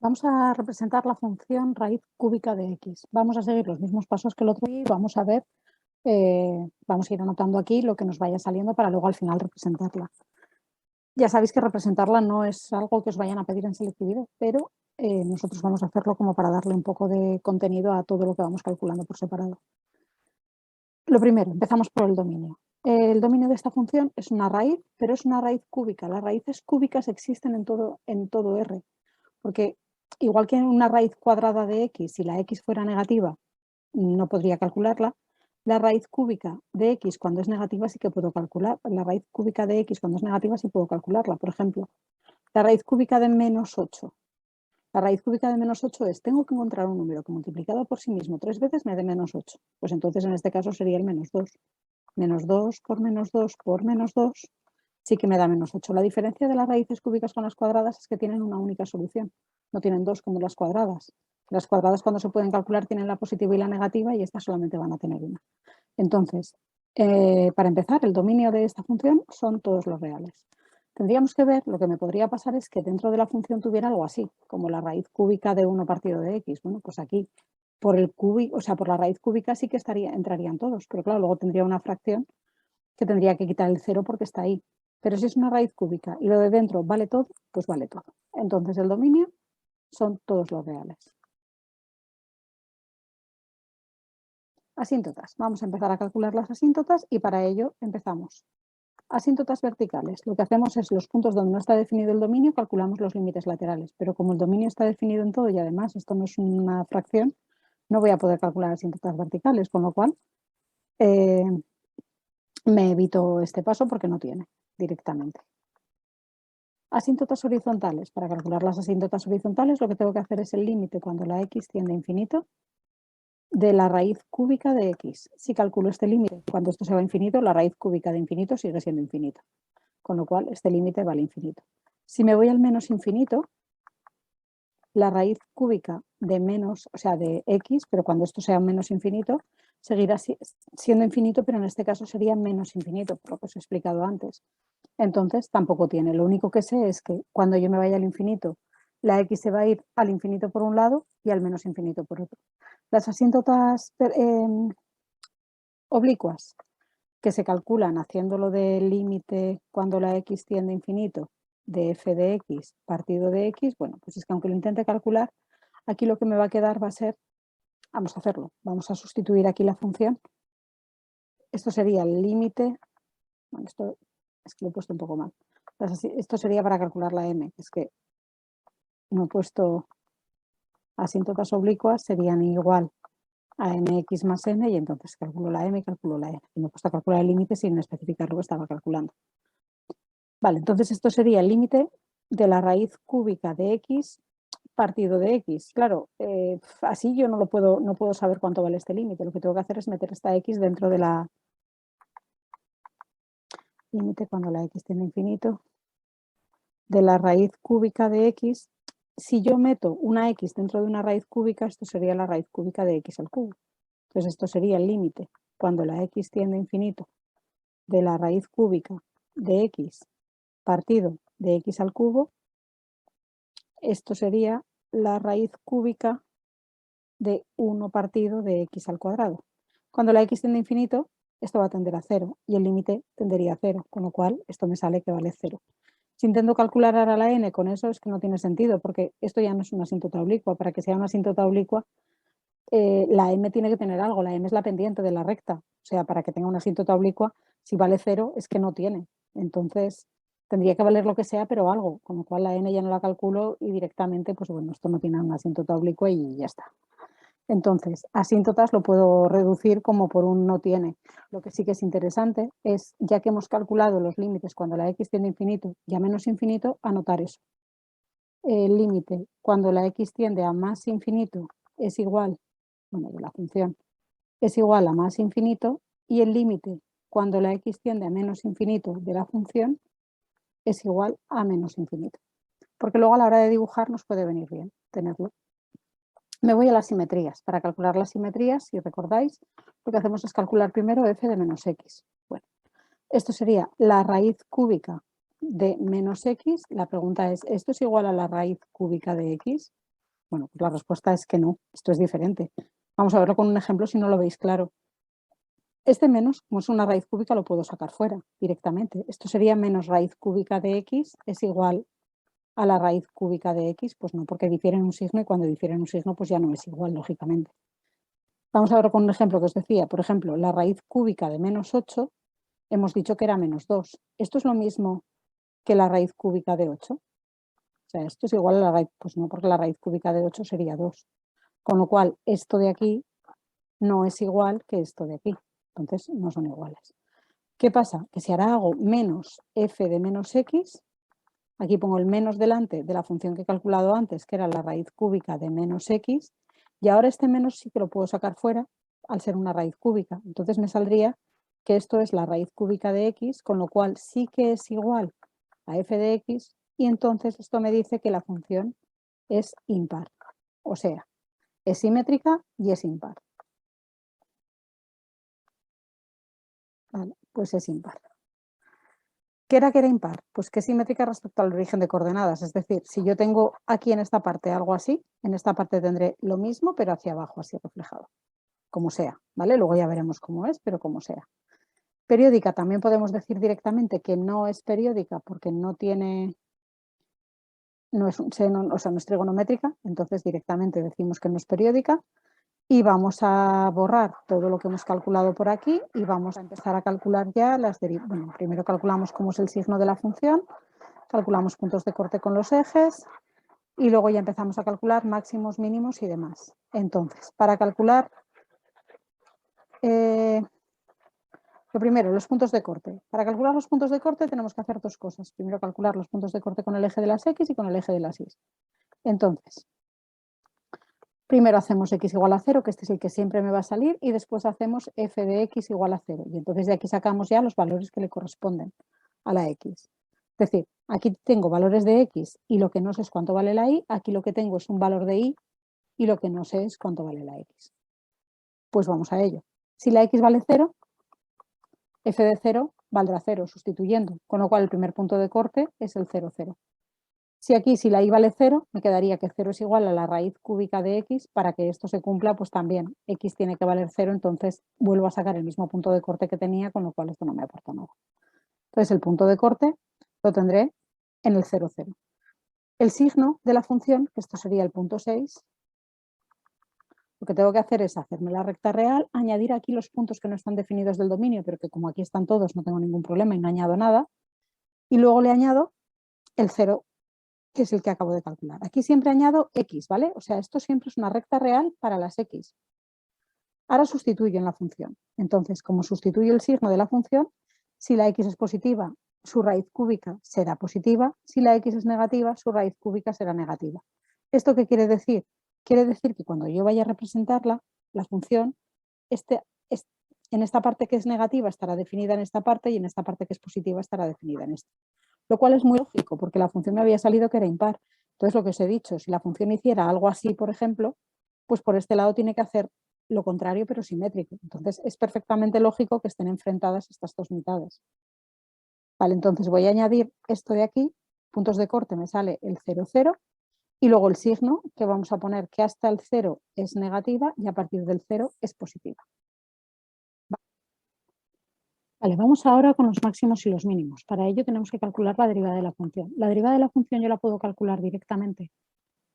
Vamos a representar la función raíz cúbica de x. Vamos a seguir los mismos pasos que el otro día y vamos a ver, vamos a ir anotando aquí lo que nos vaya saliendo para luego al final representarla. Ya sabéis que representarla no es algo que os vayan a pedir en selectividad, pero nosotros vamos a hacerlo como para darle un poco de contenido a todo lo que vamos calculando por separado. Lo primero, empezamos por el dominio. El dominio de esta función es una raíz, pero es una raíz cúbica. Las raíces cúbicas existen en todo R, porque igual que una raíz cuadrada de x, si la x fuera negativa, no podría calcularla. La raíz cúbica de x cuando es negativa sí que puedo calcular. La raíz cúbica de x cuando es negativa sí puedo calcularla. Por ejemplo, la raíz cúbica de menos 8. La raíz cúbica de menos 8 es, tengo que encontrar un número que multiplicado por sí mismo 3 veces me dé menos 8. Pues entonces en este caso sería el menos 2. Menos 2 por menos 2 por menos 2 sí que me da menos 8. La diferencia de las raíces cúbicas con las cuadradas es que tienen una única solución. No tienen dos como las cuadradas. Las cuadradas cuando se pueden calcular tienen la positiva y la negativa y estas solamente van a tener una. Entonces, para empezar, el dominio de esta función son todos los reales. Tendríamos que ver, lo que me podría pasar es que dentro de la función tuviera algo así, como la raíz cúbica de 1 partido de x. Bueno, pues aquí por el cúbico, o sea, por la raíz cúbica sí que entrarían todos, pero claro, luego tendría una fracción que tendría que quitar el 0 porque está ahí. Pero si es una raíz cúbica y lo de dentro vale todo, pues vale todo. Entonces el dominio son todos los reales. Asíntotas. Vamos a empezar a calcular las asíntotas y para ello empezamos. Asíntotas verticales. Lo que hacemos es los puntos donde no está definido el dominio, calculamos los límites laterales. Pero como el dominio está definido en todo y además esto no es una fracción, no voy a poder calcular asíntotas verticales, con lo cual me evito este paso porque no tiene directamente. Asíntotas horizontales. Para calcular las asíntotas horizontales lo que tengo que hacer es el límite cuando la x tiende a infinito de la raíz cúbica de x. Si calculo este límite cuando esto se va a infinito, la raíz cúbica de infinito sigue siendo infinito. Con lo cual este límite vale infinito. Si me voy al menos infinito, la raíz cúbica de menos, o sea, de x, pero cuando esto sea menos infinito, seguirá siendo infinito, pero en este caso sería menos infinito, por lo que os he explicado antes. Entonces tampoco tiene. Lo único que sé es que cuando yo me vaya al infinito, la x se va a ir al infinito por un lado y al menos infinito por otro. Las asíntotas oblicuas, que se calculan haciéndolo del límite cuando la x tiende a infinito de f de x partido de x, bueno, pues es que aunque lo intente calcular, aquí lo que me va a quedar va a ser, vamos a hacerlo, vamos a sustituir aquí la función. Esto sería el límite, bueno, esto es que lo he puesto un poco mal. Esto sería para calcular la m, es que no he puesto asíntotas oblicuas, serían igual a mx más n y entonces calculo la m y calculo la n. Y me he puesto a calcular el límite sin especificar lo que estaba calculando. Vale, entonces esto sería el límite de la raíz cúbica de x partido de x. Claro, así yo no puedo saber cuánto vale este límite. Lo que tengo que hacer es meter esta x dentro de la límite cuando la x tiende a infinito de la raíz cúbica de x. Si yo meto una x dentro de una raíz cúbica, esto sería la raíz cúbica de x al cubo. Entonces esto sería el límite cuando la x tiende a infinito de la raíz cúbica de x partido de x al cubo. Esto sería la raíz cúbica de 1 partido de x al cuadrado. Cuando la x tiende a infinito, esto va a tender a 0 y el límite tendería a 0, con lo cual esto me sale que vale 0. Si intento calcular ahora la n con eso es que no tiene sentido, porque esto ya no es una asíntota oblicua. Para que sea una asíntota oblicua, la m tiene que tener algo, la m es la pendiente de la recta. O sea, para que tenga una asíntota oblicua, si vale 0 es que no tiene. Entonces, tendría que valer lo que sea, pero algo, con lo cual la n ya no la calculo y directamente, pues bueno, esto no tiene una asíntota oblicua y ya está. Entonces, asíntotas lo puedo reducir como por un no tiene. Lo que sí que es interesante es, ya que hemos calculado los límites cuando la x tiende a infinito y a menos infinito, anotar eso. El límite cuando la x tiende a más infinito es igual, bueno, de la función, es igual a más infinito y el límite cuando la x tiende a menos infinito de la función es igual a menos infinito. Porque luego a la hora de dibujar nos puede venir bien tenerlo. Me voy a las simetrías. Para calcular las simetrías, si recordáis, lo que hacemos es calcular primero f de menos x. Bueno, esto sería la raíz cúbica de menos x. La pregunta es, ¿esto es igual a la raíz cúbica de x? Bueno, pues la respuesta es que no, esto es diferente. Vamos a verlo con un ejemplo si no lo veis claro. Este menos, como es una raíz cúbica, lo puedo sacar fuera directamente. Esto sería menos raíz cúbica de x es igual a la raíz cúbica de x. Pues no, porque difieren un signo y cuando difieren un signo pues ya no es igual, lógicamente. Vamos a ver con un ejemplo que os decía. Por ejemplo, la raíz cúbica de menos 8 hemos dicho que era menos 2. Esto es lo mismo que la raíz cúbica de 8. O sea, esto es igual a la raíz, pues no, porque la raíz cúbica de 8 sería 2. Con lo cual, esto de aquí no es igual que esto de aquí. Entonces, no son iguales. ¿Qué pasa? Que si ahora hago menos f de menos x, aquí pongo el menos delante de la función que he calculado antes, que era la raíz cúbica de menos x, y ahora este menos sí que lo puedo sacar fuera al ser una raíz cúbica. Entonces me saldría que esto es la raíz cúbica de x, con lo cual sí que es igual a f de x, y entonces esto me dice que la función es impar. O sea, es simétrica y es impar. Vale, pues es impar. ¿Qué era que era impar? Pues que es simétrica respecto al origen de coordenadas. Es decir, si yo tengo aquí en esta parte algo así, en esta parte tendré lo mismo, pero hacia abajo, así reflejado. Como sea, ¿vale? Luego ya veremos cómo es, pero como sea. Periódica también podemos decir directamente que no es periódica porque no tiene, no es un seno, o sea, no es trigonométrica, entonces directamente decimos que no es periódica. Y vamos a borrar todo lo que hemos calculado por aquí y vamos a empezar a calcular ya las derivadas. Bueno, primero calculamos cómo es el signo de la función, calculamos puntos de corte con los ejes y luego ya empezamos a calcular máximos, mínimos y demás. Entonces, para calcular, lo primero, los puntos de corte. Para calcular los puntos de corte tenemos que hacer dos cosas. Primero calcular los puntos de corte con el eje de las x y con el eje de las y. Entonces, primero hacemos x igual a 0, que este es el que siempre me va a salir, y después hacemos f de x igual a 0. Y entonces de aquí sacamos ya los valores que le corresponden a la x. Es decir, aquí tengo valores de x y lo que no sé es cuánto vale la y, aquí lo que tengo es un valor de y y lo que no sé es cuánto vale la x. Pues vamos a ello. Si la x vale 0, f de 0 valdrá 0, sustituyendo, con lo cual el primer punto de corte es el 0, 0. Si aquí, si la y vale 0, me quedaría que 0 es igual a la raíz cúbica de x. Para que esto se cumpla, pues también x tiene que valer 0, entonces vuelvo a sacar el mismo punto de corte que tenía, con lo cual esto no me aporta nada. Entonces el punto de corte lo tendré en el 0, 0. El signo de la función, que esto sería el punto 6, lo que tengo que hacer es hacerme la recta real, añadir aquí los puntos que no están definidos del dominio, pero que como aquí están todos no tengo ningún problema y no añado nada, y luego le añado el 0, que es el que acabo de calcular. Aquí siempre añado x, ¿vale? O sea, esto siempre es una recta real para las x. Ahora sustituyo en la función. Entonces, como sustituyo el signo de la función, si la x es positiva, su raíz cúbica será positiva. Si la x es negativa, su raíz cúbica será negativa. ¿Esto qué quiere decir? Quiere decir que cuando yo vaya a representarla, la función, en esta parte que es negativa estará definida en esta parte y en esta parte que es positiva estará definida en esta. Lo cual es muy lógico porque la función me había salido que era impar. Entonces, lo que os he dicho, si la función hiciera algo así, por ejemplo, pues por este lado tiene que hacer lo contrario, pero simétrico. Entonces, es perfectamente lógico que estén enfrentadas estas dos mitades. Vale, entonces voy a añadir esto de aquí, puntos de corte me sale el 0, 0, y luego el signo, que vamos a poner que hasta el 0 es negativa y a partir del 0 es positiva. Vale, vamos ahora con los máximos y los mínimos. Para ello tenemos que calcular la derivada de la función. La derivada de la función yo la puedo calcular directamente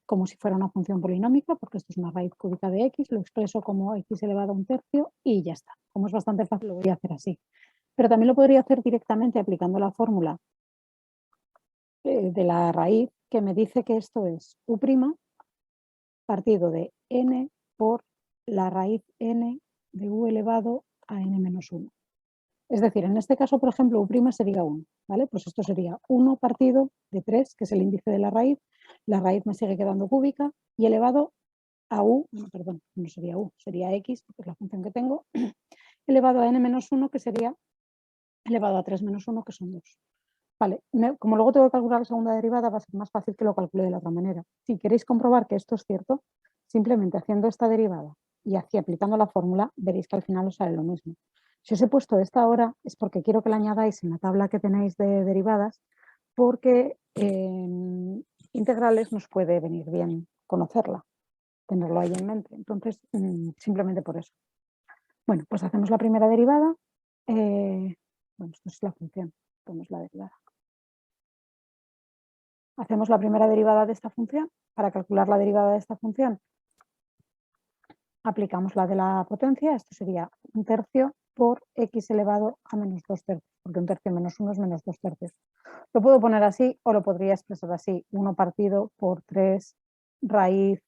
como si fuera una función polinómica, porque esto es una raíz cúbica de x, lo expreso como x elevado a un tercio y ya está. Como es bastante fácil, lo voy a hacer así. Pero también lo podría hacer directamente aplicando la fórmula de la raíz, que me dice que esto es u' partido de n por la raíz n de u elevado a n menos 1. Es decir, en este caso, por ejemplo, u' sería 1, ¿vale? Pues esto sería 1 partido de 3, que es el índice de la raíz me sigue quedando cúbica, y elevado a u, perdón, no sería u, sería x, porque es la función que tengo, elevado a n menos 1, que sería elevado a 3 menos 1, que son 2. Vale, como luego tengo que calcular la segunda derivada, va a ser más fácil que lo calcule de la otra manera. Si queréis comprobar que esto es cierto, simplemente haciendo esta derivada y así aplicando la fórmula, veréis que al final os sale lo mismo. Si os he puesto esta ahora es porque quiero que la añadáis en la tabla que tenéis de derivadas, porque en integrales nos puede venir bien conocerla, tenerlo ahí en mente. Entonces, simplemente por eso. Bueno, pues hacemos la primera derivada. Bueno, esto es la función, esto es la derivada. Hacemos la primera derivada de esta función. Para calcular la derivada de esta función, aplicamos la de la potencia. Esto sería 1/3 por x elevado a menos 2/3, porque 1/3 menos 1 es menos 2/3. Lo puedo poner así o lo podría expresar así, 1 partido por 3 raíz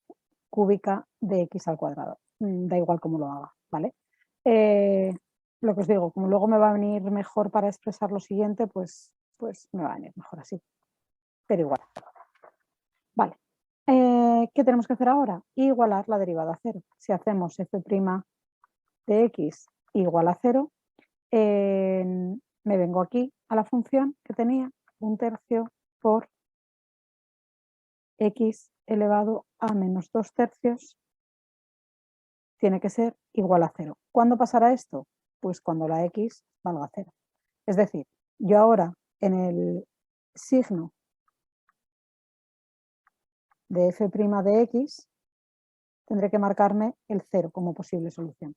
cúbica de x al cuadrado. Da igual cómo lo haga, ¿vale? Lo que os digo, como luego me va a venir mejor para expresar lo siguiente, pues me va a venir mejor así, pero igual. Vale. ¿Qué tenemos que hacer ahora? Igualar la derivada a 0. Si hacemos f' de x igual a 0, me vengo aquí a la función que tenía 1/3 por x elevado a menos 2/3 tiene que ser igual a 0. ¿Cuándo pasará esto? Pues cuando la x valga 0. Es decir, yo ahora en el signo de f' de x tendré que marcarme el 0 como posible solución.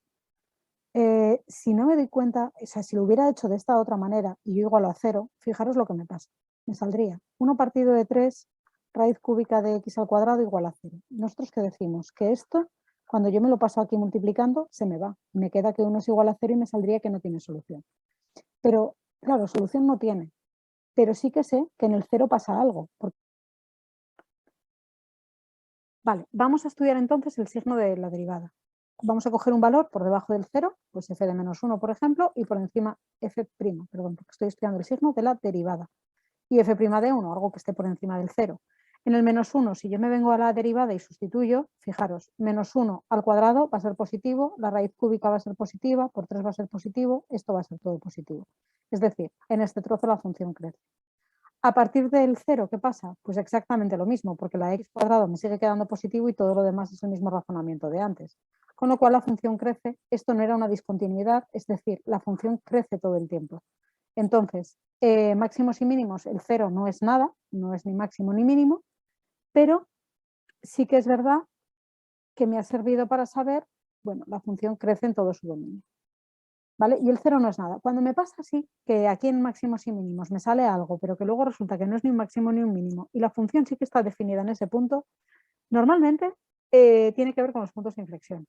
Si no me doy cuenta, o sea, si lo hubiera hecho de esta otra manera y yo igualo a 0, fijaros lo que me pasa. Me saldría 1 partido de 3 raíz cúbica de x al cuadrado igual a 0. ¿Nosotros qué decimos? Que esto, cuando yo me lo paso aquí multiplicando, se me va. Me queda que 1 es igual a 0 y me saldría que no tiene solución. Pero, claro, solución no tiene. Pero sí que sé que en el 0 pasa algo. Vale, vamos a estudiar entonces el signo de la derivada. Vamos a coger un valor por debajo del 0, pues f de menos 1, por ejemplo, y por encima f', perdón, porque estoy estudiando el signo de la derivada. Y f' de 1, algo que esté por encima del 0. En el menos 1, si yo me vengo a la derivada y sustituyo, fijaros, menos 1 al cuadrado va a ser positivo, la raíz cúbica va a ser positiva, por 3 va a ser positivo, esto va a ser todo positivo. Es decir, en este trozo la función crece. A partir del 0, ¿qué pasa? Pues exactamente lo mismo, porque la x cuadrado me sigue quedando positivo y todo lo demás es el mismo razonamiento de antes. Con lo cual la función crece, esto no era una discontinuidad, es decir, la función crece todo el tiempo. Entonces, máximos y mínimos, el 0 no es nada, no es ni máximo ni mínimo, pero sí que es verdad que me ha servido para saber, bueno, la función crece en todo su dominio. ¿Vale? Y el 0 no es nada. Cuando me pasa así, que aquí en máximos y mínimos me sale algo, pero que luego resulta que no es ni un máximo ni un mínimo, y la función sí que está definida en ese punto, normalmente tiene que ver con los puntos de inflexión.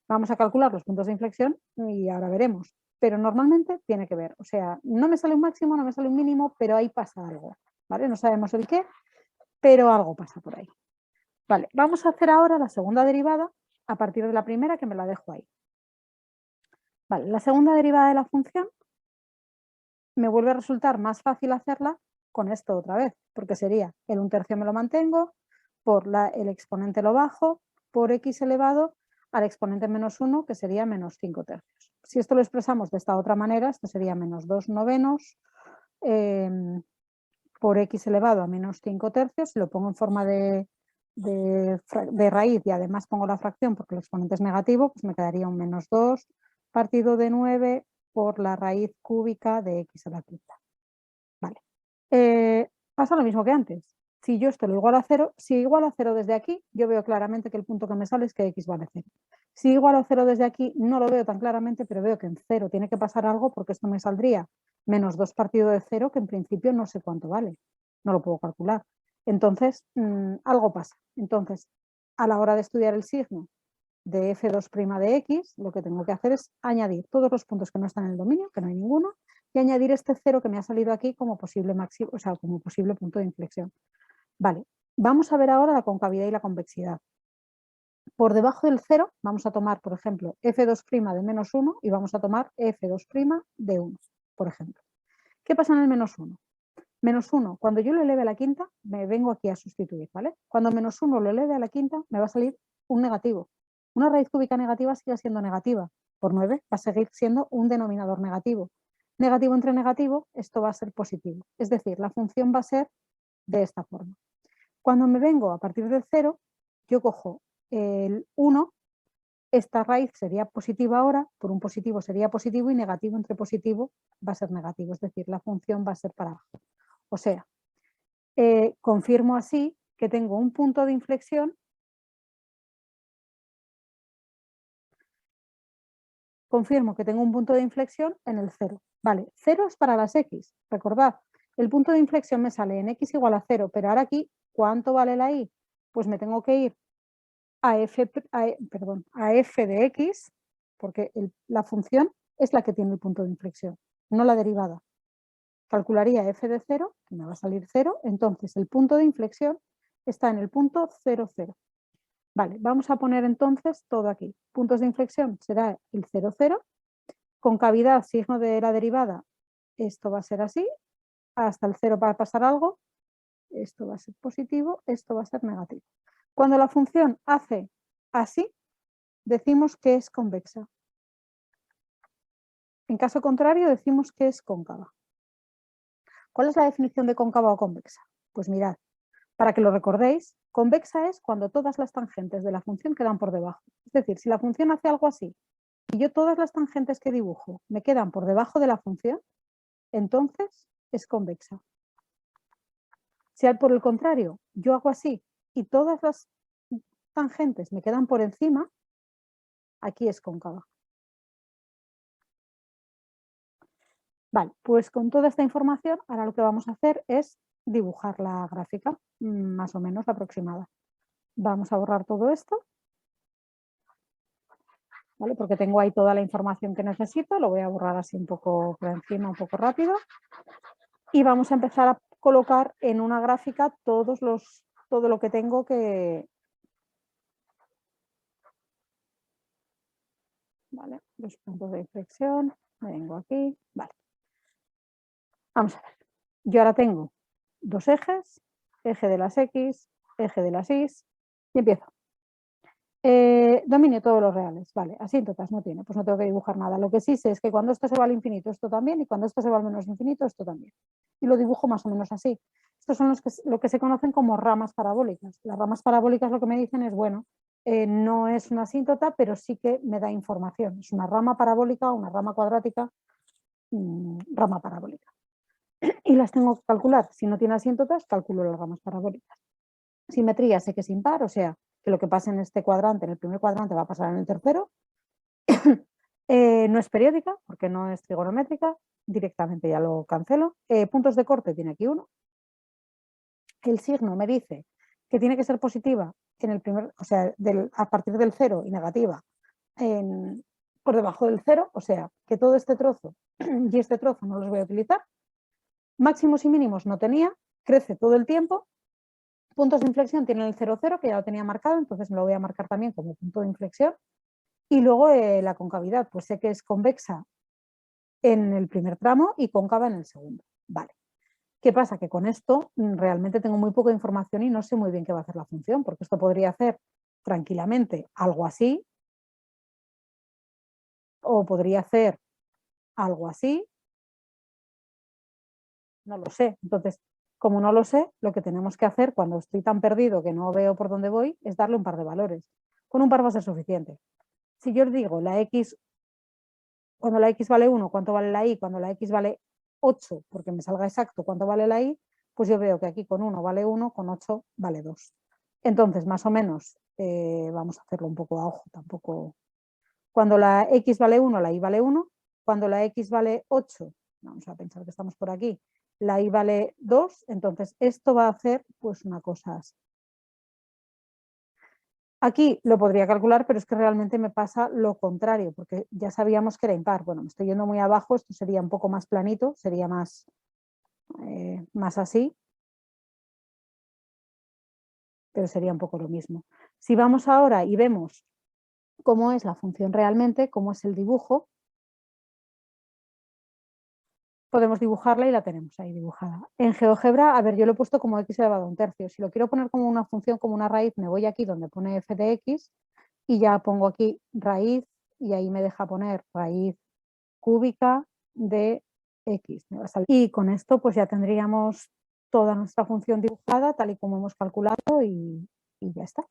Vamos a calcular los puntos de inflexión y ahora veremos, pero normalmente tiene que ver. O sea, no me sale un máximo, no me sale un mínimo, pero ahí pasa algo. ¿Vale? No sabemos el qué, pero algo pasa por ahí. Vale, vamos a hacer ahora la segunda derivada a partir de la primera, que me la dejo ahí. Vale, la segunda derivada de la función me vuelve a resultar más fácil hacerla con esto otra vez, porque sería el 1/3 me lo mantengo, por el exponente lo bajo, por x elevado al exponente menos 1, que sería menos 5/3. Si esto lo expresamos de esta otra manera, esto sería menos 2/9 por x elevado a menos 5/3, si lo pongo en forma de raíz y además pongo la fracción porque el exponente es negativo, pues me quedaría un menos 2 partido de 9 por la raíz cúbica de x a la quinta. Vale. Pasa lo mismo que antes. Si yo esto lo igualo a 0, si igualo a 0 desde aquí, yo veo claramente que el punto que me sale es que x vale 0. Si igualo a 0 desde aquí, no lo veo tan claramente, pero veo que en 0 tiene que pasar algo porque esto me saldría menos 2 partido de 0, que en principio no sé cuánto vale. No lo puedo calcular. Entonces, algo pasa. Entonces, a la hora de estudiar el signo de f2' de x, lo que tengo que hacer es añadir todos los puntos que no están en el dominio, que no hay ninguno, y añadir este 0 que me ha salido aquí como posible máximo, o sea, como posible punto de inflexión. Vale, vamos a ver ahora la concavidad y la convexidad. Por debajo del 0 vamos a tomar, por ejemplo, f2' de menos 1 y vamos a tomar f2' de 1, por ejemplo. ¿Qué pasa en el menos 1? Menos 1, cuando yo lo eleve a la quinta, me vengo aquí a sustituir, ¿vale? Cuando menos 1 lo eleve a la quinta, me va a salir un negativo. Una raíz cúbica negativa sigue siendo negativa. Por 9 va a seguir siendo un denominador negativo. Negativo entre negativo, esto va a ser positivo. Es decir, la función va a ser de esta forma. Cuando me vengo a partir del 0, yo cojo el 1, esta raíz sería positiva ahora, por un positivo sería positivo y negativo entre positivo va a ser negativo. Es decir, la función va a ser para abajo. O sea, confirmo así que tengo un punto de inflexión confirmo que tengo un punto de inflexión en el 0. Vale, 0 es para las x. Recordad, el punto de inflexión me sale en x igual a 0, pero ahora aquí, ¿cuánto vale la y? Pues me tengo que ir a f de x, porque la función es la que tiene el punto de inflexión, no la derivada. Calcularía f de 0, que me va a salir 0, entonces el punto de inflexión está en el punto 0, 0. Vale, vamos a poner entonces todo aquí. Puntos de inflexión será el 0, 0. Concavidad, signo de la derivada, esto va a ser así. Hasta el 0 va a pasar algo. Esto va a ser positivo, esto va a ser negativo. Cuando la función hace así, decimos que es convexa. En caso contrario, decimos que es cóncava. ¿Cuál es la definición de cóncava o convexa? Pues mirad, para que lo recordéis, convexa es cuando todas las tangentes de la función quedan por debajo. Es decir, si la función hace algo así y yo todas las tangentes que dibujo me quedan por debajo de la función, entonces es convexa. Si por el contrario yo hago así y todas las tangentes me quedan por encima, aquí es cóncava. Vale, pues con toda esta información ahora lo que vamos a hacer es dibujar la gráfica, más o menos aproximada. Vamos a borrar todo esto, ¿vale? Porque tengo ahí toda la información que necesito, lo voy a borrar así un poco por encima, un poco rápido. Y vamos a empezar a colocar en una gráfica todo lo que tengo que... Vale, los puntos de inflexión, me vengo aquí, vale. Vamos a ver, yo ahora tengo dos ejes, eje de las X, eje de las Y, y empiezo. Dominio todos los reales, vale, asíntotas no tiene, pues no tengo que dibujar nada. Lo que sí sé es que cuando esto se va al infinito, esto también, y cuando esto se va al menos infinito, esto también. Y lo dibujo más o menos así. Estos son lo que se conocen como ramas parabólicas. Las ramas parabólicas lo que me dicen es, bueno, no es una asíntota, pero sí que me da información. Es una rama parabólica o una rama cuadrática, rama parabólica. Y las tengo que calcular. Si no tiene asíntotas, calculo las ramas parabólicas. Simetría sé que es impar, o sea, que lo que pasa en este cuadrante, en el primer cuadrante, va a pasar en el tercero. No es periódica, porque no es trigonométrica, directamente ya lo cancelo. Puntos de corte tiene aquí uno. El signo me dice que tiene que ser positiva en el primer, o sea, a partir del 0 y negativa por debajo del 0, o sea, que todo este trozo y este trozo no los voy a utilizar. Máximos y mínimos no tenía, crece todo el tiempo. Puntos de inflexión tienen el 0, 0, que ya lo tenía marcado, entonces me lo voy a marcar también como punto de inflexión. Y luego la concavidad, pues sé que es convexa en el primer tramo y cóncava en el segundo. Vale. ¿Qué pasa? Que con esto realmente tengo muy poca información y no sé muy bien qué va a hacer la función, porque esto podría hacer tranquilamente algo así, o podría hacer algo así, no lo sé. Entonces, como no lo sé, lo que tenemos que hacer cuando estoy tan perdido que no veo por dónde voy es darle un par de valores. Con un par va a ser suficiente. Si yo os digo la x, cuando la x vale 1, ¿cuánto vale la y? Cuando la x vale 8, porque me salga exacto cuánto vale la y, pues yo veo que aquí con 1 vale 1, con 8 vale 2. Entonces, más o menos, vamos a hacerlo un poco a ojo, tampoco... Cuando la x vale 1, la y vale 1. Cuando la x vale 8, vamos a pensar que estamos por aquí, la y vale 2, entonces esto va a hacer pues una cosa así. Aquí lo podría calcular, pero es que realmente me pasa lo contrario, porque ya sabíamos que era impar. Bueno, me estoy yendo muy abajo, esto sería un poco más planito, sería más así, pero sería un poco lo mismo. Si vamos ahora y vemos cómo es la función realmente, cómo es el dibujo, podemos dibujarla y la tenemos ahí dibujada. En GeoGebra, a ver, yo lo he puesto como x elevado a un tercio. Si lo quiero poner como una función, como una raíz, me voy aquí donde pone f de x y ya pongo aquí raíz y ahí me deja poner raíz cúbica de x. Y con esto pues ya tendríamos toda nuestra función dibujada tal y como hemos calculado y ya está.